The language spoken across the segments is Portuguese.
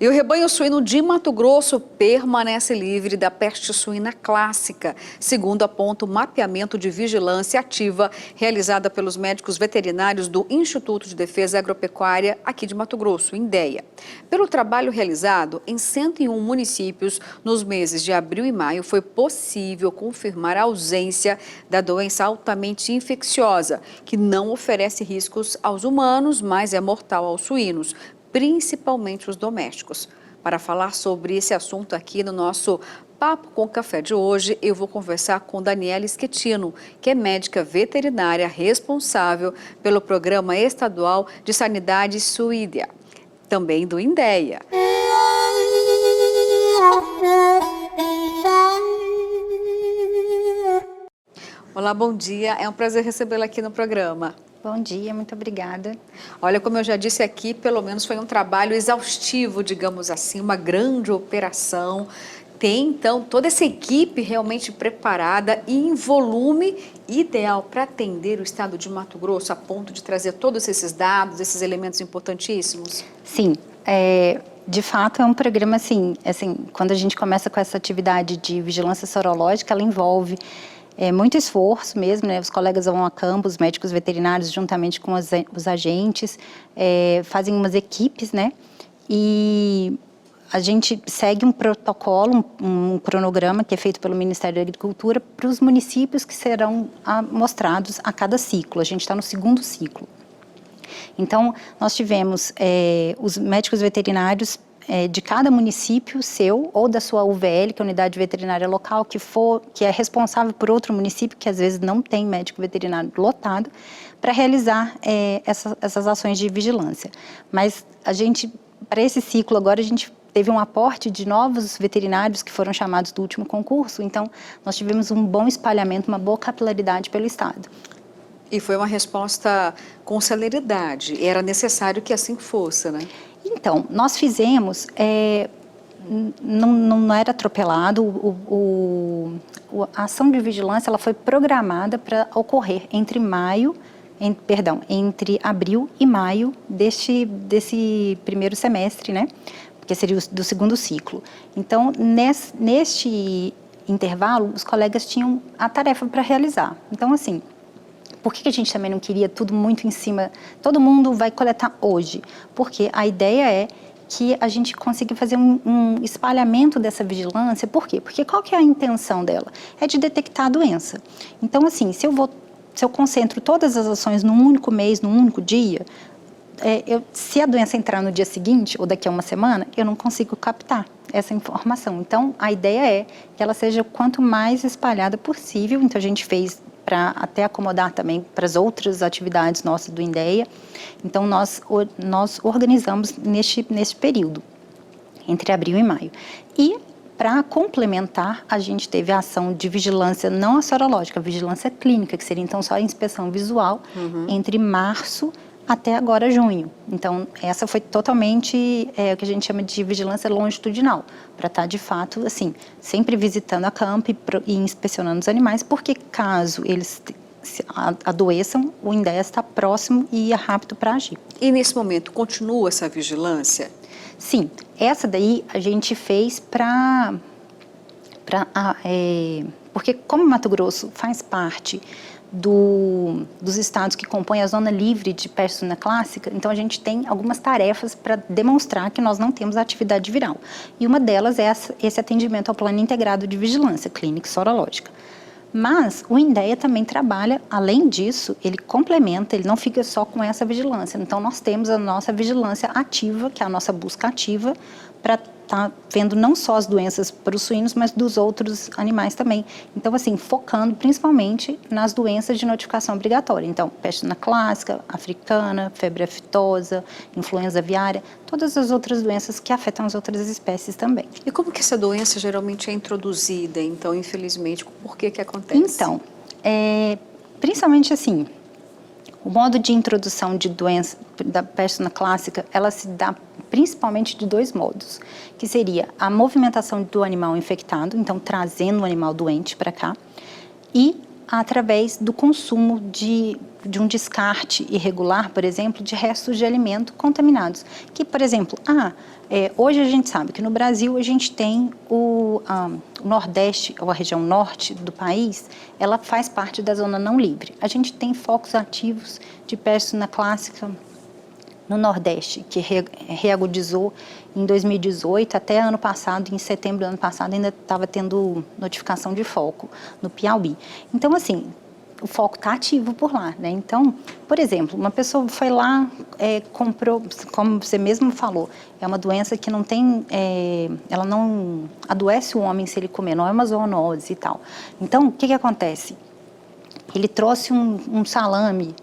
E o rebanho suíno de Mato Grosso permanece livre da peste suína clássica, segundo aponta o mapeamento de vigilância ativa realizada pelos médicos veterinários do Instituto de Defesa Agropecuária aqui de Mato Grosso, INDEA. Pelo trabalho realizado em 101 municípios nos meses de abril e maio, foi possível confirmar a ausência da doença altamente infecciosa, que não oferece riscos aos humanos, mas é mortal aos suínos, principalmente os domésticos. Para falar sobre esse assunto aqui no nosso Papo com Café de hoje, eu vou conversar com Daniela Schettino, que é médica veterinária responsável pelo Programa Estadual de Sanidade Suína, também do INDEA. Olá, bom dia. É um prazer recebê-la aqui no programa. Bom dia, muito obrigada. Olha, como eu já disse aqui, pelo menos foi um trabalho exaustivo, digamos assim, uma grande operação. Tem, então, toda essa equipe realmente preparada e em volume ideal para atender o estado de Mato Grosso, a ponto de trazer todos esses dados, esses elementos importantíssimos? Sim, de fato é um programa assim, quando a gente começa com essa atividade de vigilância sorológica, ela envolve muito esforço mesmo, né? Os colegas vão a campo, os médicos veterinários, juntamente com os agentes, fazem umas equipes, né? E a gente segue um protocolo, um cronograma que é feito pelo Ministério da Agricultura para os municípios que serão mostrados a cada ciclo. A gente está no segundo ciclo. Então, nós tivemos os médicos veterinários de cada município seu ou da sua UVL, que é a unidade veterinária local, que é responsável por outro município, que às vezes não tem médico veterinário lotado, para realizar essas ações de vigilância. Mas para esse ciclo agora, a gente teve um aporte de novos veterinários que foram chamados do último concurso, então nós tivemos um bom espalhamento, uma boa capilaridade pelo estado. E foi uma resposta com celeridade, era necessário que assim fosse, né? Então, nós fizemos, não era atropelado, a ação de vigilância ela foi programada para ocorrer entre abril e maio desse primeiro semestre, né? Que seria do segundo ciclo. Então, neste intervalo, os colegas tinham a tarefa para realizar. Então, assim, por que a gente também não queria tudo muito em cima? Todo mundo vai coletar hoje, porque a ideia é que a gente consiga fazer um espalhamento dessa vigilância. Por quê? Porque qual que é a intenção dela? É de detectar a doença. Então, assim, se eu concentro todas as ações num único mês, num único dia, se a doença entrar no dia seguinte ou daqui a uma semana, eu não consigo captar essa informação. Então, a ideia é que ela seja quanto mais espalhada possível. Então, a gente fez para até acomodar também para as outras atividades nossas do INDEA. Então, nós organizamos neste período, entre abril e maio. E, para complementar, a gente teve a ação de vigilância não a sorológica, a vigilância clínica, que seria então só a inspeção visual, entre março até agora junho. Então, essa foi totalmente o que a gente chama de vigilância longitudinal, para estar, de fato, assim, sempre visitando a campo e inspecionando os animais, porque caso eles se adoeçam, o INDEA está próximo e é rápido para agir. E nesse momento, continua essa vigilância? Sim, essa daí a gente fez porque como Mato Grosso faz parte dos estados que compõem a zona livre de peste suína clássica, então a gente tem algumas tarefas para demonstrar que nós não temos atividade viral. E uma delas é esse atendimento ao plano integrado de vigilância clínica e sorológica. Mas o INDEA também trabalha, além disso, ele complementa, ele não fica só com essa vigilância. Então, nós temos a nossa vigilância ativa, que é a nossa busca ativa, para estar vendo não só as doenças para os suínos, mas dos outros animais também. Então, assim, focando principalmente nas doenças de notificação obrigatória. Então, peste suína clássica, africana, febre aftosa, influenza aviária, todas as outras doenças que afetam as outras espécies também. E como que essa doença geralmente é introduzida, então, infelizmente? Por que acontece? Então, principalmente assim, o modo de introdução de doença da peste suína clássica, ela se dá principalmente de dois modos, que seria a movimentação do animal infectado, então trazendo o animal doente para cá, e através do consumo de um descarte irregular, por exemplo, de restos de alimento contaminados. Que, por exemplo, hoje a gente sabe que no Brasil a gente tem o Nordeste, ou a região norte do país, ela faz parte da zona não livre. A gente tem focos ativos de peste suína clássica no Nordeste, que reagudizou em 2018, até ano passado, em setembro do ano passado, ainda estava tendo notificação de foco no Piauí. Então, assim, o foco está ativo por lá, né? Então, por exemplo, uma pessoa foi lá, comprou, como você mesmo falou, é uma doença que não tem, ela não adoece o homem se ele comer, não é uma zoonose e tal. Então, o que acontece? Ele trouxe um salame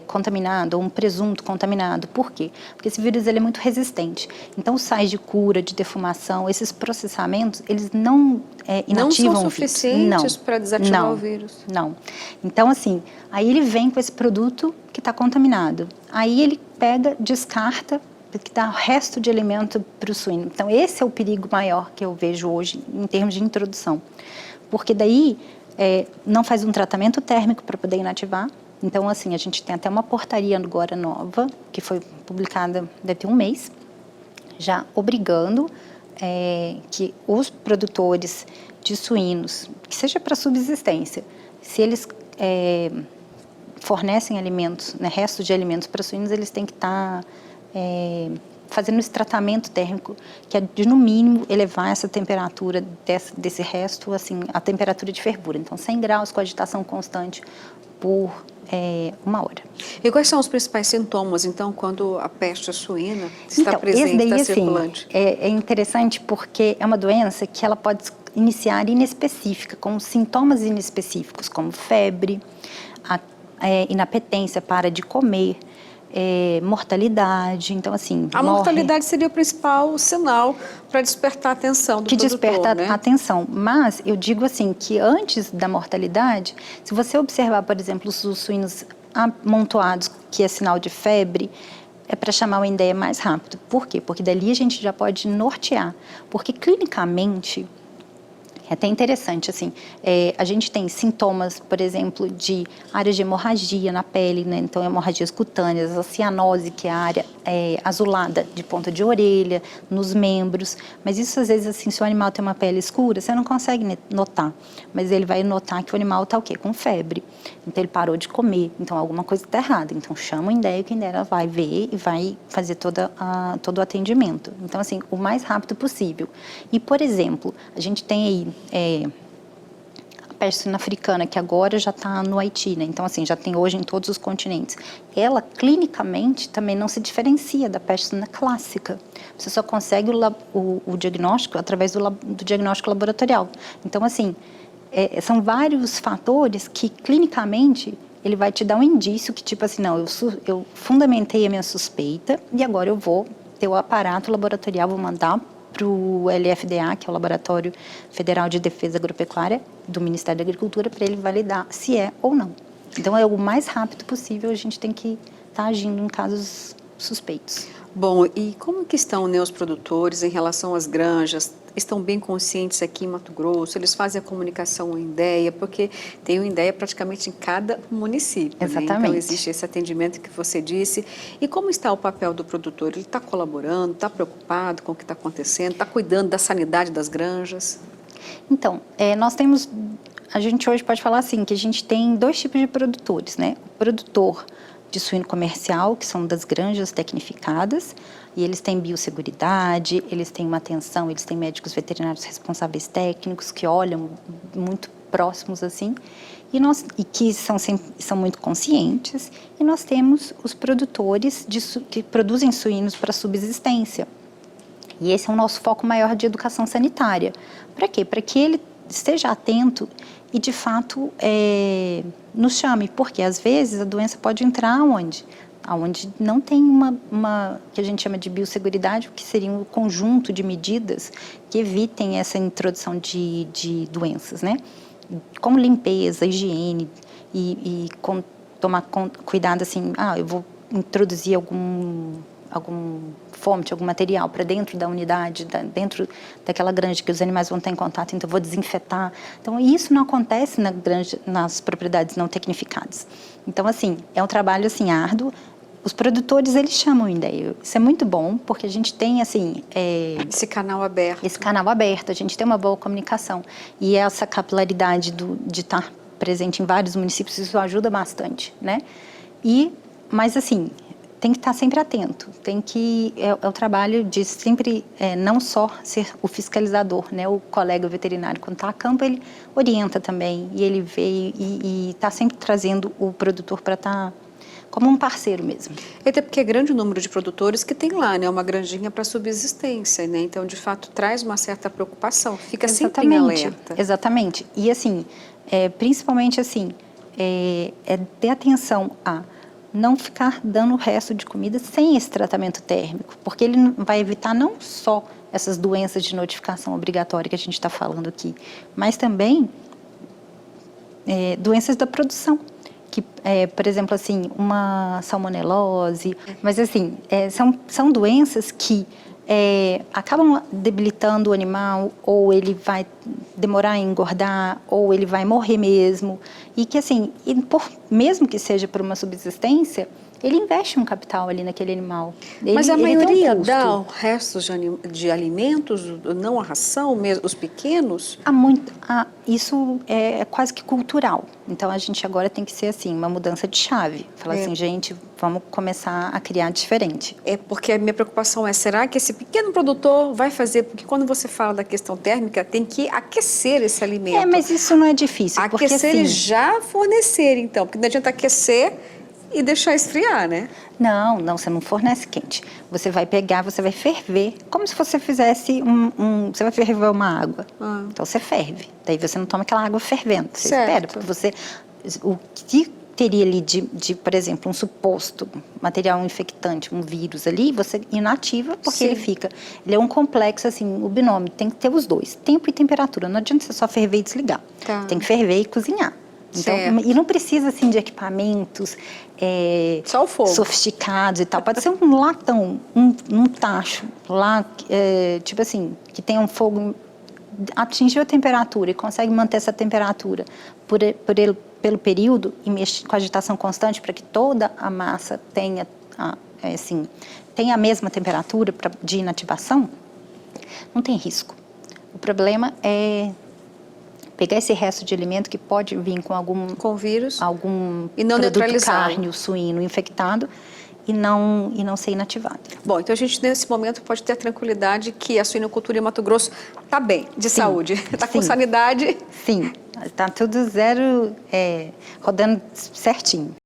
contaminado, ou um presunto contaminado. Por quê? Porque esse vírus ele é muito resistente. Então, os sais de cura, de defumação, esses processamentos, eles não inativam não são o vírus. suficientes para desativar o vírus? Não. Então, assim, aí ele vem com esse produto que está contaminado. Aí ele pega, descarta, que dá resto de alimento para o suíno. Então, esse é o perigo maior que eu vejo hoje, em termos de introdução. Porque daí, não faz um tratamento térmico para poder inativar. Então, assim, a gente tem até uma portaria agora nova, que foi publicada deve ter um mês, já obrigando que os produtores de suínos, que seja para subsistência, se eles fornecem alimentos, né, restos de alimentos para suínos, eles têm que estar fazendo esse tratamento térmico, que é de, no mínimo, elevar essa temperatura desse resto, assim, a temperatura de fervura. Então, 100 graus com agitação constante por 1 hora. E quais são os principais sintomas, então, quando a peste suína está presente, esse daí, está circulante? Assim, é interessante porque é uma doença que ela pode iniciar inespecífica, com sintomas inespecíficos, como febre, inapetência, para de comer, mortalidade. Então, assim, a mortalidade seria o principal sinal para despertar a atenção do produtor, desperta né? a atenção. Mas eu digo assim que antes da mortalidade, se você observar, por exemplo, os suínos amontoados, que é sinal de febre, é para chamar o INDEA mais rápido. Por quê? Porque dali a gente já pode nortear. Porque clinicamente é até interessante, assim, a gente tem sintomas, por exemplo, de áreas de hemorragia na pele, né? Então, hemorragias cutâneas, a cianose, que é a área azulada de ponta de orelha, nos membros. Mas isso, às vezes, assim, se o animal tem uma pele escura, você não consegue notar. Mas ele vai notar que o animal está o quê? Com febre. Então, ele parou de comer. Então, alguma coisa está errada. Então, chama o INDEA, que o INDEA vai ver e vai fazer todo o atendimento. Então, assim, o mais rápido possível. E, por exemplo, a gente tem aí a peste suína africana, que agora já está no Haiti, né? Então, assim, já tem hoje em todos os continentes. Ela, clinicamente, também não se diferencia da peste suína clássica. Você só consegue o diagnóstico através do diagnóstico laboratorial. Então, assim, são vários fatores que, clinicamente, ele vai te dar um indício que, tipo assim, não, eu fundamentei a minha suspeita e agora eu vou ter o aparato laboratorial, vou mandar para o LFDA, que é o Laboratório Federal de Defesa Agropecuária do Ministério da Agricultura, para ele validar se é ou não. Então, é o mais rápido possível, a gente tem que estar agindo em casos suspeitos. Bom, e como que estão, né, os produtores em relação às granjas? Estão bem conscientes aqui em Mato Grosso? Eles fazem a comunicação o INDEA, porque tem o INDEA praticamente em cada município. Exatamente. Né? Então, existe esse atendimento que você disse. E como está o papel do produtor? Ele está colaborando, está preocupado com o que está acontecendo, está cuidando da sanidade das granjas? Então, nós temos, a gente hoje pode falar assim, que a gente tem 2 tipos de produtores, né? O produtor de suíno comercial, que são das granjas tecnificadas, e eles têm biosseguridade, eles têm uma atenção, eles têm médicos veterinários responsáveis técnicos que olham muito próximos assim, e que são muito conscientes, e nós temos os produtores que produzem suínos para subsistência. E esse é o nosso foco maior de educação sanitária. Para quê? Para que ele esteja atento e, de fato, nos chame, porque, às vezes, a doença pode entrar onde não tem uma que a gente chama de biosseguridade, que seria um conjunto de medidas que evitem essa introdução de doenças, né? Como limpeza, higiene tomar cuidado, assim, eu vou introduzir algum fonte, algum material para dentro da unidade, dentro daquela granja que os animais vão ter em contato, então eu vou desinfetar. Então, isso não acontece nas propriedades não tecnificadas. Então, assim, é um trabalho, assim, árduo. Os produtores, eles chamam ideia. Isso é muito bom, porque a gente tem, assim... esse canal aberto. Esse canal aberto, a gente tem uma boa comunicação. E essa capilaridade de estar presente em vários municípios, isso ajuda bastante, né? Mas, assim, tem que estar sempre atento. É o trabalho de sempre, não só ser o fiscalizador, né? O colega veterinário, quando está a campo, ele orienta também. E ele vê e está sempre trazendo o produtor para estar... como um parceiro mesmo. Até porque é grande o número de produtores que tem lá, né, uma granjinha para subsistência, né? Então, de fato, traz uma certa preocupação, fica sempre em alerta. Exatamente. E, assim, principalmente, assim, ter atenção a não ficar dando o resto de comida sem esse tratamento térmico, porque ele vai evitar não só essas doenças de notificação obrigatória que a gente está falando aqui, mas também doenças da produção. Que, por exemplo, assim, uma salmonelose, mas assim, são doenças que acabam debilitando o animal, ou ele vai demorar a engordar, ou ele vai morrer mesmo, e que assim, mesmo que seja por uma subsistência, ele investe um capital ali naquele animal. Mas a maioria dá restos de alimentos, não a ração, mesmo os pequenos? Isso é quase que cultural. Então, a gente agora tem que ser assim, uma mudança de chave. Falar assim, gente, vamos começar a criar diferente. Porque a minha preocupação será que esse pequeno produtor vai fazer? Porque quando você fala da questão térmica, tem que aquecer esse alimento. Mas isso não é difícil. Aquecer porque, assim, e já fornecer, então. Porque não adianta aquecer e deixar esfriar, né? Não, você não fornece quente. Você vai pegar, você vai ferver, como se você fizesse você vai ferver uma água. Então, você ferve. Daí, você não toma aquela água fervendo. Você espera, porque o que teria ali por exemplo, um suposto material infectante, um vírus ali, você inativa, porque ele é um complexo, assim, o binômio tem que ter os dois, tempo e temperatura. Não adianta você só ferver e desligar. Tem que ferver e cozinhar. Então, e não precisa, assim, de equipamentos só o fogo. Sofisticados e tal. Pode ser um latão, um tacho lá, tipo assim, que tem um fogo, atingiu a temperatura e consegue manter essa temperatura pelo período e mexe com agitação constante para que toda a massa tenha a mesma temperatura de inativação, não tem risco. O problema é pegar esse resto de alimento que pode vir com vírus, algum e não produto carne, suíno infectado e não ser inativado. Bom, então a gente nesse momento pode ter a tranquilidade que a suinocultura em Mato Grosso está bem, de saúde, está com sanidade. Sim, está tudo rodando certinho.